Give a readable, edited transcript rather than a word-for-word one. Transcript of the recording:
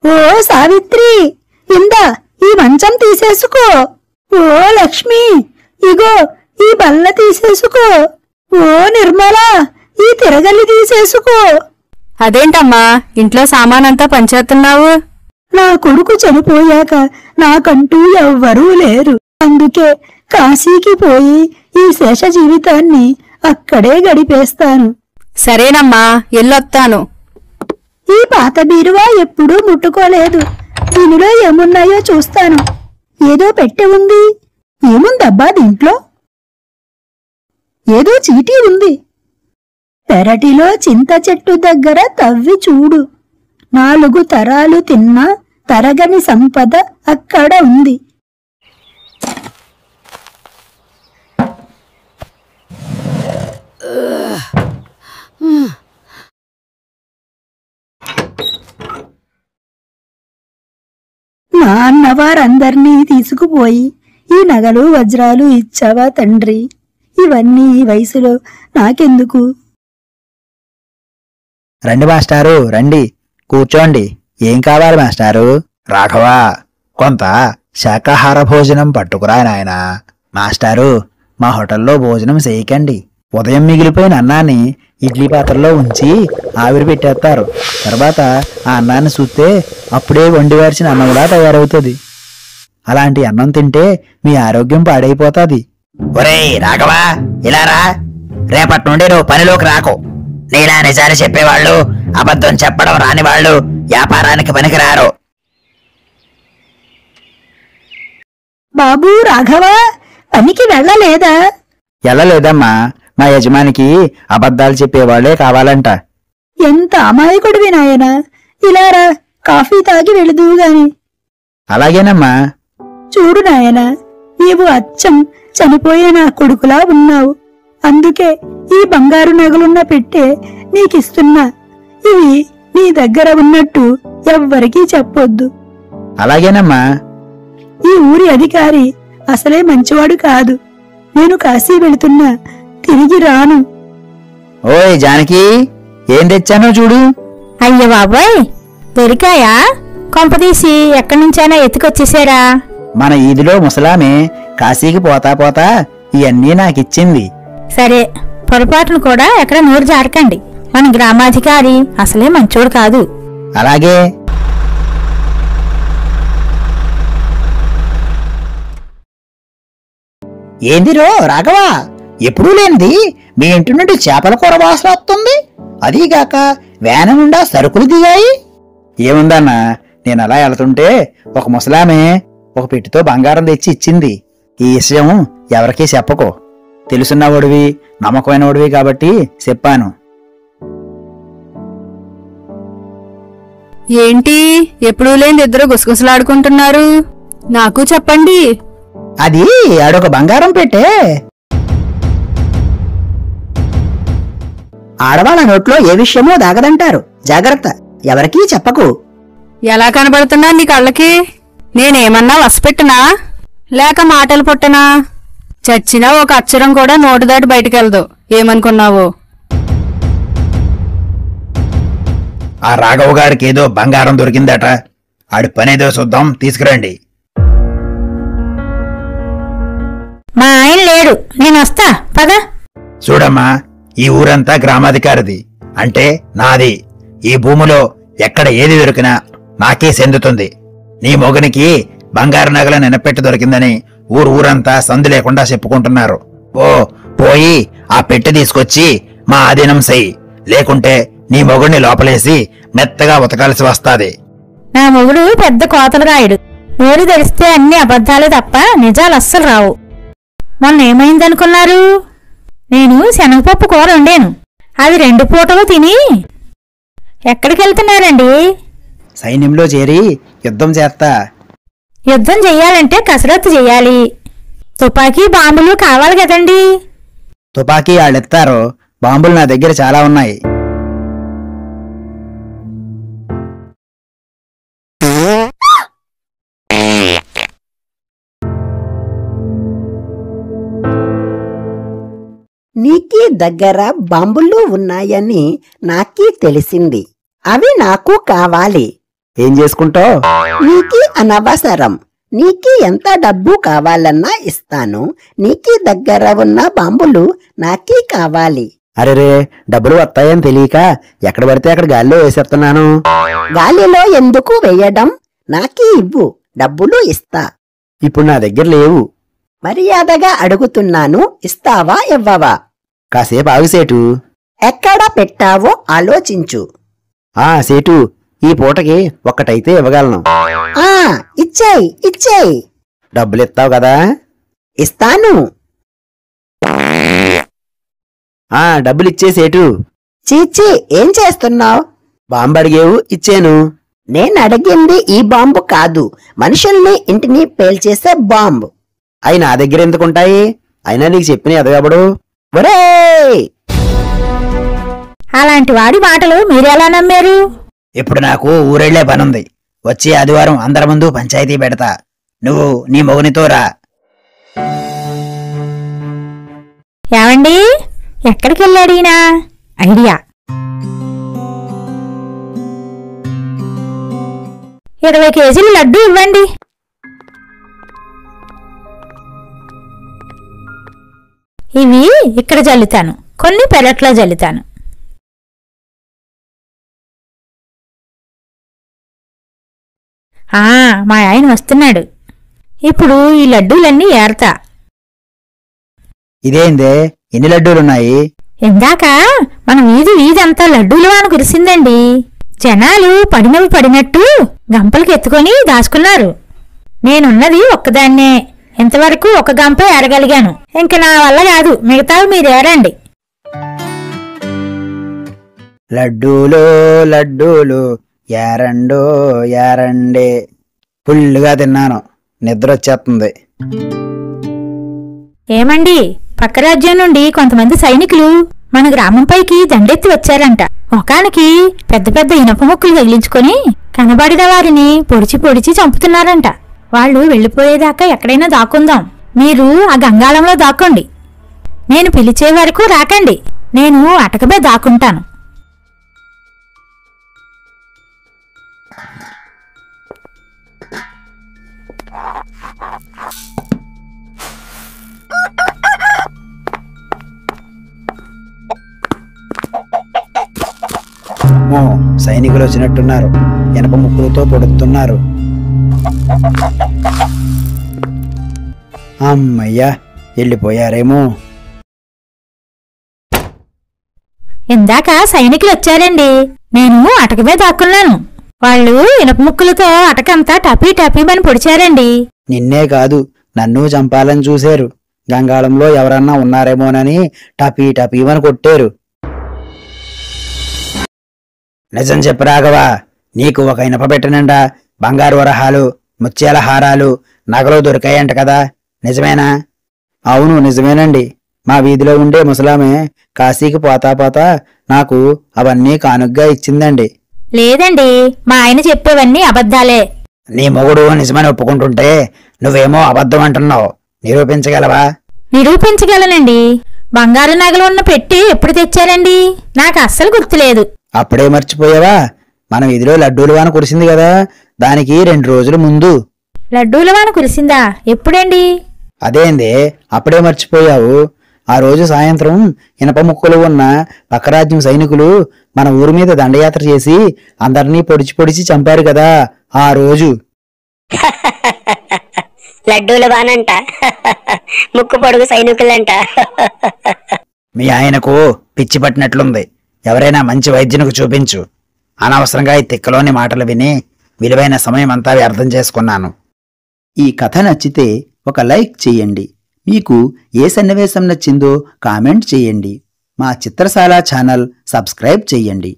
ఓ సావిత్రి, ఇందా ఈ మంచం తీసేసుకో. ఓ లక్ష్మి, ఇగో ఈ బల్ల తీసేసుకో. ఓ నిర్మల, ఈ తిరగలి తీసేసుకో. అదేంటమ్మా ఇంట్లో సామానంతా పంచేస్తున్నావు? నా కొడుకు చనిపోయాక నాకంటూ ఎవ్వరూ లేరు. అందుకే కాశీకి పోయి ఈ శేష జీవితాన్ని అక్కడే గడిపేస్తాను. సరేనమ్మా, ఎల్లొత్తాను. ఈ పాత బీరువా ఎప్పుడూ ముట్టుకోలేదు. దీనిలో ఏమున్నాయో చూస్తాను. ఏదో పెట్టె ఉంది. ఏముందబ్బా దీంట్లో? ఏదో చీటీ ఉంది. పెరటిలో చింత చెట్టు దగ్గర తవ్వి చూడు. 4 తరాలు తిన్నా తరగని సంపద అక్కడ ఉంది. మా అన్నవారందర్నీ తీసుకుపోయి ఈ నగలు వజ్రాలు ఇచ్చావా తండ్రి? ఇవన్నీ ఈ వయసులో నాకెందుకు? రండి మాస్టారు, రండి, కూర్చోండి. ఏం కావాలి మాస్టారు? రాఘవా, కొంత శాకాహార భోజనం పట్టుకురా నాయనా. మాస్టారు, మా హోటల్లో భోజనం చేయకండి. ఉదయం మిగిలిపోయిన అన్నాన్ని ఇడ్లీ పాత్రలో ఉంచి ఆవిరి పెట్టేస్తారు. తర్వాత ఆ అన్నాన్ని చూస్తే అప్పుడే వండివార్చిన అన్నంలా తయారవుతుంది. అలాంటి అన్నం తింటే మీ ఆరోగ్యం పాడైపోతుంది. ఒరేయ్ రాఘవా, ఇలా రా. రేపటి నుండి నువ్వు పనిలోకి రాకు. నీలా నిజాలు చెప్పేవాళ్ళు, అబద్ధం చెప్పడం రాని వాళ్ళు వ్యాపారానికి పనికిరారు. బాబూ రాఘవా, పనికి వెళ్ళలేదా? ఎల్లలేదమ్మా, మా యజమానికి అబద్ధాలు చెప్పేవాళ్లే కావాలంట. ఎంత అమాయకుడివి నాయనా. ఇలారా, కాఫీ తాగి వెళుదువు గాని. అలాగేనమ్మా. చూడు నాయనా, నీవు అచ్చం చనిపోయిన నా కొడుకులా ఉన్నావు. అందుకే ఈ బంగారు నగలున్న పెట్టె నీకిస్తున్నా. ఇవి నీ దగ్గర ఉన్నట్టు ఎవ్వరికీ చెప్పొద్దు. అలాగేనమ్మా. ఈ ఊరి అధికారి అసలే మంచివాడు కాదు. నేను కాశీ వెళుతున్నా, తిరిగి రాను. ఓయ్ జానకి, ఏం తెచ్చానో చూడు. అయ్య బాబోయ్, దొరికాయా? కొంపదీసి ఎక్కడి నుంచైనా ఎత్తుకొచ్చేసారా? మన ఈదిలో ముసలామే కాశీకి పోతా పోతా ఇవన్నీ నాకిచ్చింది. సరే, పొరపాటును కూడా ఎక్కడ నోరు జారకండి. మన గ్రామాధికారి అసలే మంచోడు కాదు. అలాగే. ఏందిరో రాఘవా, ఎప్పుడూ లేనిది మీ ఇంటి నుండి చేపల కూర వాసన వస్తుంది. అదీగాక వ్యాన్ నుండా సరుకులు దిగాయి. ఏముందన్నా, నేను అలా వెళ్తుంటే ఒక ముసలామే ఒక పెట్టితో బంగారం తెచ్చి ఇచ్చింది. ఈ విషయం ఎవరికీ చెప్పకో. తెలుసున్నవాడివి, నమ్మకమైనవాడివి కాబట్టి చెప్పాను. ఏంటి ఎప్పుడూ లేని ఇద్దరు గుసగుసలాడుకుంటున్నారు? నాకు చెప్పండి. అది ఆడొక బంగారం పెట్టే. ఆడవాళ్ళ నోట్లో ఏ విషయమో దాగదంటారు. జాగ్రత్త, ఎవరికీ చెప్పకు. ఎలా కనబడుతున్నా నీ కళ్ళకి? నేనేమన్నా వసపెట్టనా లేక మాటలు పుట్టనా? చచ్చినా ఒక అక్షరం కూడా నోటు దాటి బయటకెళ్దు. ఏమనుకున్నావు? ఆ రాఘవ గారికి ఏదో బంగారం దొరికిందట. ఆడి పనేదో చూద్దాం, తీసుకురండి. మా ఆయన లేడు, నేనొస్తా, పద. చూడమ్మా, ఈ ఊరంతా గ్రామాధికారిది, అంటే నాది. ఈ భూమిలో ఎక్కడ ఏది దొరికినా నాకే చెందుతుంది. నీ మొగనికి బంగారు నగల నినపెట్టి దొరికిందని ఊరంతా సందు లేకుండా చెప్పుకుంటున్నారు. పోయి ఆ పెట్టె తీసుకొచ్చి మా ఆధీనం చెయ్యి. లేకుంటే నీ మొగుడిని లోపలేసి మెత్తగా ఉతకాల్సి వస్తాది. నా మొగుడు పెద్ద కోతలు రాయుడు. నోరు తెరిస్తే అన్ని అబద్ధాలే తప్ప నిజాలు అస్సలు రావు. మొన్న ఏమైందనుకున్నారు? నేను శనగపప్పు కూర వండాను. అది 2 పూటలు తిని ఎక్కడికెళ్తున్నారండి? సైన్యంలో చేరి యుద్ధం చేస్తా. యుద్ధం చెయ్యాలంటే కసరత్తు చెయ్యాలి. తుపాకీ బాంబులు కావాలి కదండి. తుపాకీ వాళ్ళెత్తారు, బాంబులు నా దగ్గర చాలా ఉన్నాయి. నీకీ దగ్గర బాంబులు ఉన్నాయని నాకీ తెలిసింది. అవి నాకు కావాలి. ఏం చేసుకుంటావు? నీకి అనవసరం. నీకి ఎంత డబ్బు కావాలన్నా ఇస్తాను. నీకి దగ్గర ఉన్న బాంబులు నాకీ కావాలి. అరెరే, డబ్బులు వస్తాయని తెలియక ఎక్కడ పడితే అక్కడ గాల్లో వేసేస్తున్నాను. గాలిలో ఎందుకు వేయడం? నాకీ ఇవ్వు, డబ్బులు ఇస్తా. ఇప్పుడు నా దగ్గర లేవు. మర్యాదగా అడుగుతున్నాను, ఇస్తావా ఇవ్వవా? కాసేపు ఆగు సేటు. ఎక్కడ పెట్టావో ఆలోచించు. సేటు, ఈ పూటకి ఒక్కటైతే ఇవ్వగలను. ఇచ్చేయ్ ఇచ్చేయ్. డబ్బులు ఇస్తావు కదా? ఇస్తాను. డబ్బులు ఇచ్చే సేటు. చీచి, ఏం చేస్తున్నావు? బాంబు అడిగేవు, ఇచ్చాను. నేనడిగింది ఈ బాంబు కాదు, మనుషుల్ని ఇంటిని పేల్చేసే బాంబు. అయి నా దగ్గర ఎందుకుంటాయి? అయినా నీకు చెప్పిన ఎదగబడు. ఒరేయ్, అలాంటి వాడి మాటలు మీరెలా నమ్మారు? ఇప్పుడు నాకు ఊరెళ్లే పనుంది. వచ్చే ఆదివారం అందరి ముందు పంచాయతీ పెడతా. నువ్వు నీ మొగునితో రా. ఏవండి, ఎక్కడికి వెళ్ళాడీనా? ఐడియా. 20 కేజీలు లడ్డు ఇవ్వండి. ఇవి ఇక్కడ జల్లుతాను, కొన్ని పెరట్లో జల్లుతాను. మా ఆయన వస్తున్నాడు. ఇప్పుడు ఈ లడ్డూలన్నీ ఏరతా. ఇదేందే, ఎన్ని లడ్డూలున్నాయి? ఇందాక మన వీధంతా లడ్డూలు వాన కురిసిందండి. జనాలు పడినవి పడినట్టు గంపలకి ఎత్తుకొని దాచుకున్నారు. నేనున్నది ఒక్కదాన్నే. ఇంతవరకు ఒక గంపే ఏరగలిగాను. ఇంక నా వల్ల కాదు, మిగతావి మీరేరండి. లడ్డూలు లడ్డూలు యారండో యారండే. ఫుల్లుగా తిన్నాను, నిద్ర వచ్చేస్తుంది. ఏమండి, పక్క రాజ్యం నుండి కొంతమంది సైనికులు మన గ్రామంపైకి దండెత్తి వచ్చారంట. ముఖానికి పెద్ద పెద్ద ఇనప ముక్కలు తగిలించుకొని కనబడిన వారిని పొడిచి పొడిచి చంపుతున్నారంట. వాళ్ళు వెళ్ళిపోయేదాకా ఎక్కడైనా దాక్కుందాం. మీరు ఆ గంగాళంలో దాక్కోండి. నేను పిలిచే వరకు రాకండి. నేను అటకమే దాక్కుంటాను. సైనికులు వచ్చినట్టున్నారు. ఇనప ముక్కులతో పొడుతున్నారు. అమ్మయ్యా, వెళ్ళిపోయారేమో. ఇందాక సైనికులు వచ్చారండి. నేను అటకమే దాక్కున్నాను. వాళ్ళు ఇనప ముక్కులతో అటకంతా టపీ టపీమని పొడిచారండి. నిన్నే కాదు, నన్ను చంపాలని చూశారు. గంగాళంలో ఎవరన్నా ఉన్నారేమోనని టపీ టపీమని కొట్టారు. నిజం చెప్పు రాఘవా, నీకు ఒక ఇనప పెట్టినండా బంగారు వరహాలు, ముత్యాల హారాలు, నగలు దొరికాయంట కదా, నిజమేనా? అవును, నిజమేనండి. మా వీధిలో ఉండే ముసలామే కాశీకి పోతా పోతా నాకు అవన్నీ కానుగ్గా ఇచ్చిందండి. లేదండి, మా ఆయన చెప్పేవన్నీ అబద్ధాలే. నీ మొగుడు నిజమని ఒప్పుకుంటుంటే నువ్వేమో అబద్ధం అంటున్నావు. నిరూపించగలవా? నిరూపించగలనండి. బంగారు నగలు ఉన్న పెట్టి ఎప్పుడు తెచ్చారండి? నాకు అస్సలు గుర్తులేదు. అప్పుడే మర్చిపోయావా? మన వీధిలో లడ్డూలు వాన కురిసింది కదా, దానికి 2 రోజుల ముందు. లడ్డూల వాన కురిసిందా? ఎప్పుడండి? అదేందే, అప్పుడే మర్చిపోయావు? ఆ రోజు సాయంత్రం ఇనప ముక్కలు ఉన్న పక్కరాజ్యం సైనికులు మన ఊరి మీద దండయాత్ర చేసి అందరినీ పొడిచి పొడిచి చంపారు కదా, ఆ రోజు. లడ్డూల బానంట, ముక్కు పొడుగు సైనికులంట. మీ ఆయనకు పిచ్చి పట్టినట్లుంది. ఎవరైనా మంచి వైద్యునికి చూపించు. అనవసరంగా ఈ తిక్కలోని మాటలు విని విలువైన సమయం అంతా వ్యర్థం చేసుకున్నాను. ఈ కథ నచ్చితే ఒక లైక్ చేయండి. మీకు ఏ సన్నివేశం నచ్చిందో కామెంట్ చేయండి. మా చిత్రశాల ఛానల్ సబ్స్క్రైబ్ చేయండి.